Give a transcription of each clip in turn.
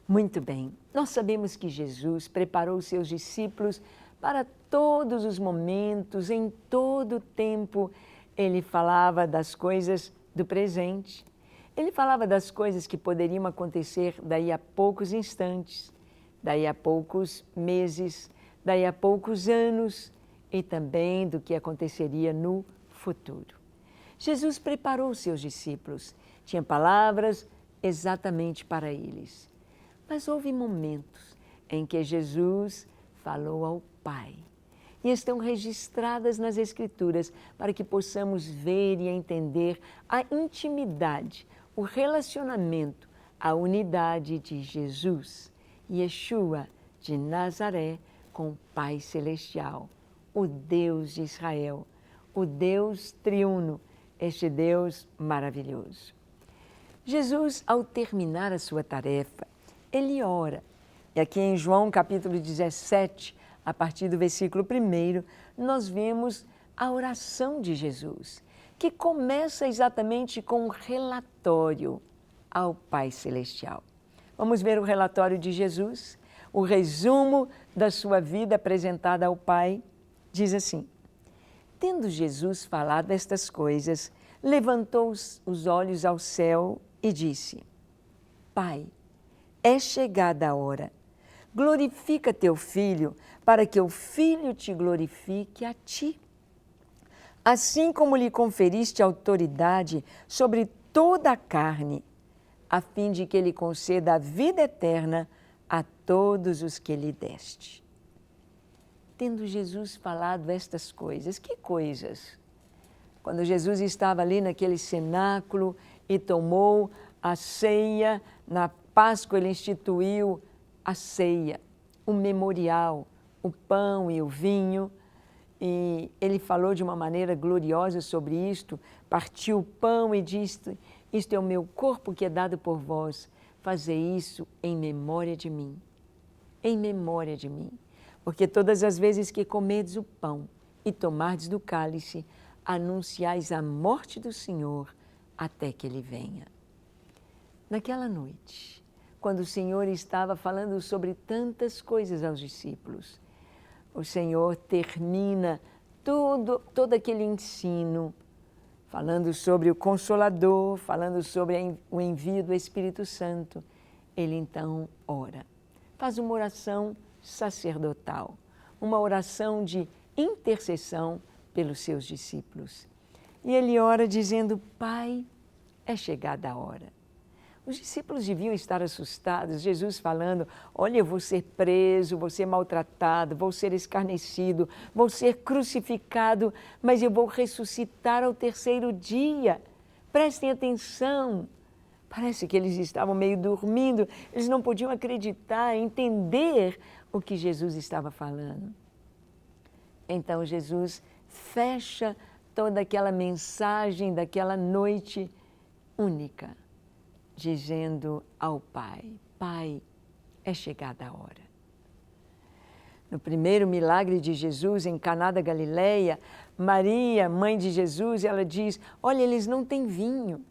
Muito bem, nós sabemos que Jesus preparou os seus discípulos para todos os momentos, em todo o tempo. Ele falava das coisas do presente, ele falava das coisas que poderiam acontecer daí a poucos instantes, daí a poucos meses, daí a poucos anos e também do que aconteceria no futuro. Jesus preparou os seus discípulos, tinha palavras exatamente para eles. Mas houve momentos em que Jesus falou ao Pai e estão registradas nas Escrituras para que possamos ver e entender a intimidade, o relacionamento, a unidade de Jesus, Yeshua de Nazaré, com o Pai Celestial, o Deus de Israel, o Deus triuno, este Deus maravilhoso. Jesus, ao terminar a sua tarefa, ele ora. E aqui em João capítulo 17, a partir do versículo 1, nós vemos a oração de Jesus, que começa exatamente com um relatório ao Pai Celestial. Vamos ver o relatório de Jesus, o resumo da sua vida apresentada ao Pai. Diz assim: tendo Jesus falado estas coisas, levantou os olhos ao céu e disse: Pai, é chegada a hora. Glorifica teu Filho, para que o Filho te glorifique a ti. Assim como lhe conferiste autoridade sobre toda a carne, a fim de que ele conceda a vida eterna a todos os que lhe deste. Tendo Jesus falado estas coisas, que coisas? Quando Jesus estava ali naquele cenáculo e tomou a ceia, na Páscoa ele instituiu a ceia, o memorial, o pão e o vinho, e ele falou de uma maneira gloriosa sobre isto, partiu o pão e disse: isto é o meu corpo que é dado por vós, fazei isso em memória de mim, em memória de mim, porque todas as vezes que comerdes o pão e tomardes do cálice, anunciais a morte do Senhor até que Ele venha. Naquela noite, quando o Senhor estava falando sobre tantas coisas aos discípulos, o Senhor termina todo aquele ensino, falando sobre o Consolador, falando sobre o envio do Espírito Santo. Ele então ora, faz uma oração sacerdotal, uma oração de intercessão pelos seus discípulos. E ele ora dizendo: Pai, é chegada a hora. Os discípulos deviam estar assustados, Jesus falando: olha, eu vou ser preso, vou ser maltratado, vou ser escarnecido, vou ser crucificado, mas eu vou ressuscitar ao terceiro dia. Prestem atenção. Parece que eles estavam meio dormindo, eles não podiam acreditar, entender o que Jesus estava falando. Então Jesus fecha toda aquela mensagem daquela noite única, dizendo ao Pai: Pai, é chegada a hora. No primeiro milagre de Jesus em Caná da Galileia, Maria, mãe de Jesus, ela diz: olha, eles não têm vinho.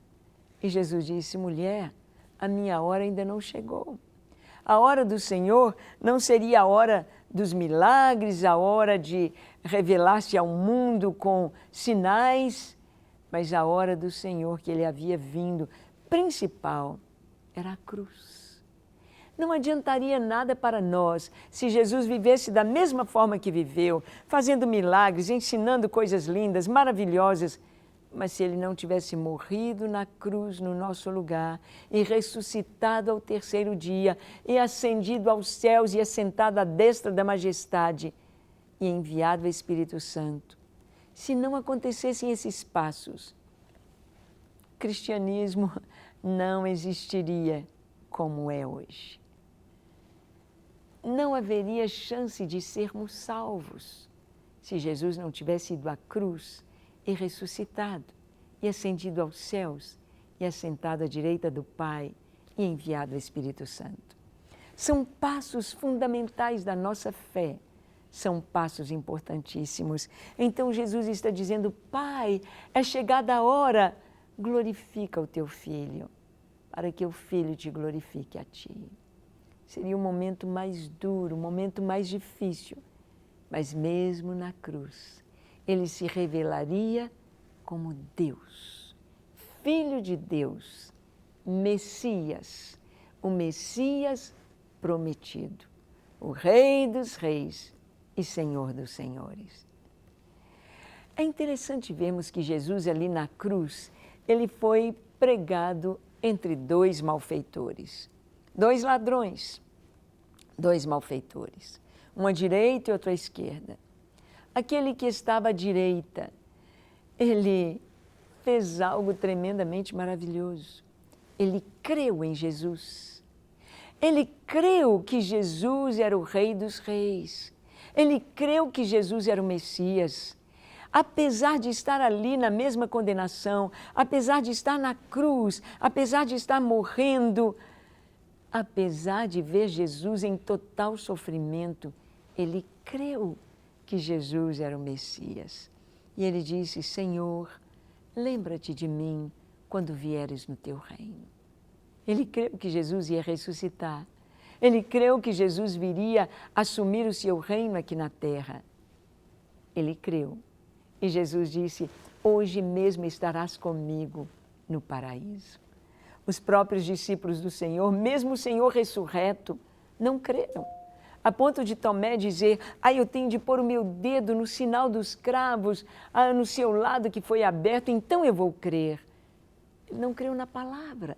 E Jesus disse: mulher, a minha hora ainda não chegou. A hora do Senhor não seria a hora dos milagres, a hora de revelar-se ao mundo com sinais, mas a hora do Senhor que Ele havia vindo, principal, era a cruz. Não adiantaria nada para nós se Jesus vivesse da mesma forma que viveu, fazendo milagres, ensinando coisas lindas, maravilhosas, mas se Ele não tivesse morrido na cruz no nosso lugar e ressuscitado ao terceiro dia e ascendido aos céus e assentado à destra da majestade e enviado o Espírito Santo, se não acontecessem esses passos, o cristianismo não existiria como é hoje. Não haveria chance de sermos salvos se Jesus não tivesse ido à cruz e ressuscitado, e ascendido aos céus, e assentado à direita do Pai, e enviado o Espírito Santo. São passos fundamentais da nossa fé, são passos importantíssimos. Então Jesus está dizendo: Pai, é chegada a hora, glorifica o teu Filho, para que o Filho te glorifique a ti. seria o momento mais duro, o momento mais difícil. Mas mesmo na cruz, ele se revelaria como Deus, Filho de Deus, Messias, o Messias prometido, o Rei dos Reis e Senhor dos Senhores. É interessante vermos que Jesus ali na cruz, ele foi pregado entre dois malfeitores, dois ladrões, dois malfeitores, um à direita e outro à esquerda. Aquele que estava à direita, ele fez algo tremendamente maravilhoso. Ele creu em Jesus. Ele creu que Jesus era o Rei dos Reis. Ele creu que Jesus era o Messias. Apesar de estar ali na mesma condenação, apesar de estar na cruz, apesar de estar morrendo, apesar de ver Jesus em total sofrimento, ele creu que Jesus era o Messias. E ele disse: Senhor, lembra-te de mim quando vieres no teu reino. Ele creu que Jesus ia ressuscitar. Ele creu que Jesus viria assumir o seu reino aqui na terra. Ele creu. E Jesus disse: hoje mesmo estarás comigo no paraíso. Os próprios discípulos do Senhor, mesmo o Senhor ressurreto, não creram. A ponto de Tomé dizer: eu tenho de pôr o meu dedo no sinal dos cravos, no seu lado que foi aberto, então eu vou crer. Ele não creu na palavra.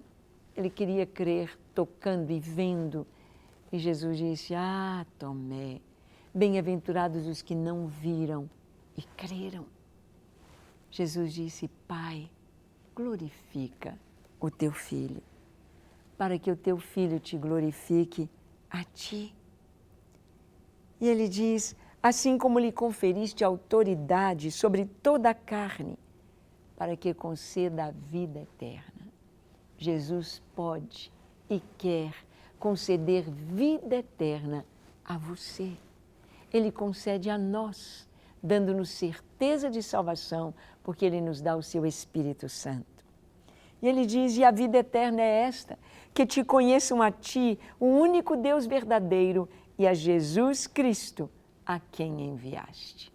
Ele queria crer tocando e vendo. E Jesus disse: Tomé, bem-aventurados os que não viram e creram. Jesus disse: Pai, glorifica o teu filho, para que o teu filho te glorifique a ti. E ele diz: assim como lhe conferiste autoridade sobre toda a carne, para que conceda a vida eterna. Jesus pode e quer conceder vida eterna a você. Ele concede a nós, dando-nos certeza de salvação, porque Ele nos dá o seu Espírito Santo. E Ele diz: e a vida eterna é esta, que te conheçam a Ti, o único Deus verdadeiro, e a Jesus Cristo, a quem enviaste.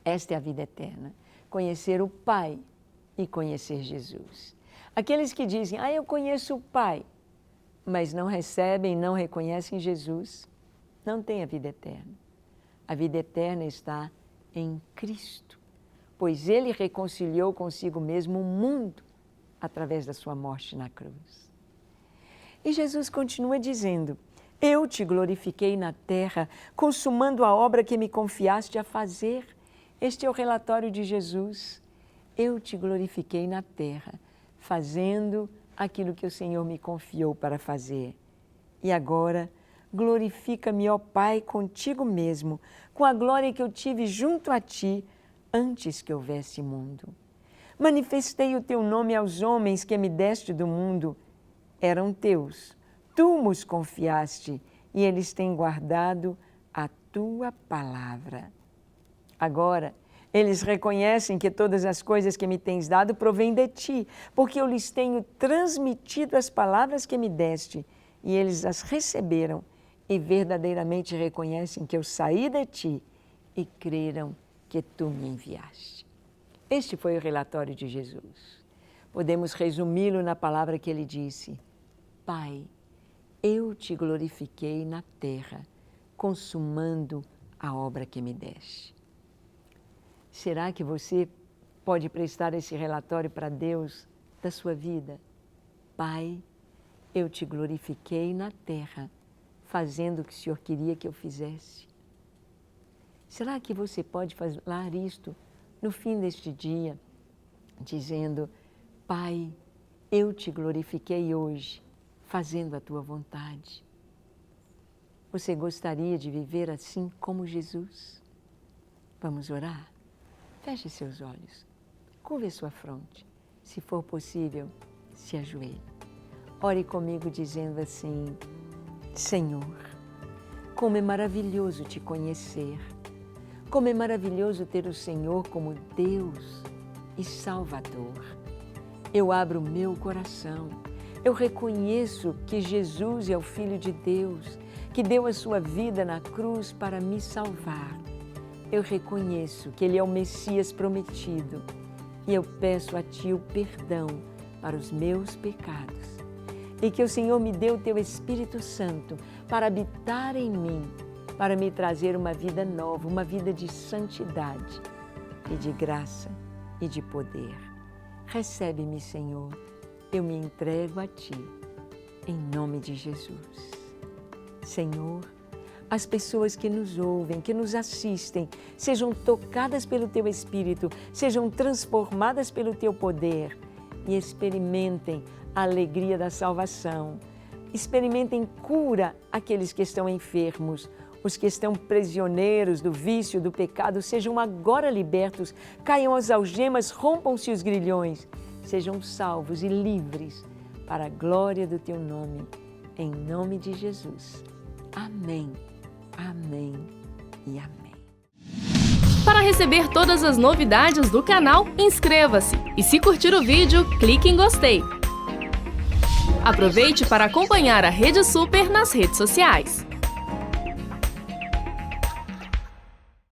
Esta é a vida eterna, conhecer o Pai e conhecer Jesus. Aqueles que dizem: eu conheço o Pai, mas não recebem, não reconhecem Jesus, não têm a vida eterna. A vida eterna está em Cristo, pois Ele reconciliou consigo mesmo o mundo através da sua morte na cruz. E Jesus continua dizendo: eu te glorifiquei na terra, consumando a obra que me confiaste a fazer. Este é o relatório de Jesus. Eu te glorifiquei na terra, fazendo aquilo que o Senhor me confiou para fazer. E agora, glorifica-me, ó Pai, contigo mesmo, com a glória que eu tive junto a Ti, antes que houvesse mundo. Manifestei o Teu nome aos homens que me deste do mundo. Eram Teus, Tu nos confiaste, e eles têm guardado a Tua palavra. Agora, eles reconhecem que todas as coisas que me tens dado provêm de Ti, porque eu lhes tenho transmitido as palavras que me deste, e eles as receberam e verdadeiramente reconhecem que eu saí de Ti e creram que Tu me enviaste. Este foi o relatório de Jesus. Podemos resumi-lo na palavra que Ele disse: Pai, eu te glorifiquei na terra, consumando a obra que me deste. Será que você pode prestar esse relatório para Deus da sua vida? Pai, eu te glorifiquei na terra, fazendo o que o Senhor queria que eu fizesse. Será que você pode falar isto no fim deste dia, dizendo: Pai, eu te glorifiquei hoje, fazendo a Tua vontade? Você gostaria de viver assim como Jesus? Vamos orar? Feche seus olhos, curve sua fronte. Se for possível, se ajoelhe. Ore comigo dizendo assim: Senhor, como é maravilhoso Te conhecer. Como é maravilhoso ter o Senhor como Deus e Salvador. Eu abro o meu coração, Eu reconheço que Jesus é o Filho de Deus, que deu a sua vida na cruz para me salvar. Eu reconheço que Ele é o Messias prometido e eu peço a Ti o perdão para os meus pecados. E que o Senhor me dê o Teu Espírito Santo para habitar em mim, para me trazer uma vida nova, uma vida de santidade e de graça e de poder. Recebe-me, Senhor, eu me entrego a Ti, em nome de Jesus. Senhor, as pessoas que nos ouvem, que nos assistem, sejam tocadas pelo Teu Espírito, sejam transformadas pelo Teu poder e experimentem a alegria da salvação. Experimentem cura aqueles que estão enfermos, os que estão prisioneiros do vício, do pecado, sejam agora libertos, caiam as algemas, rompam-se os grilhões, sejam salvos e livres para a glória do Teu nome, em nome de Jesus. Amém, amém e amém. Para receber todas as novidades do canal, inscreva-se e se curtir o vídeo, clique em gostei. Aproveite para acompanhar a Rede Super nas redes sociais.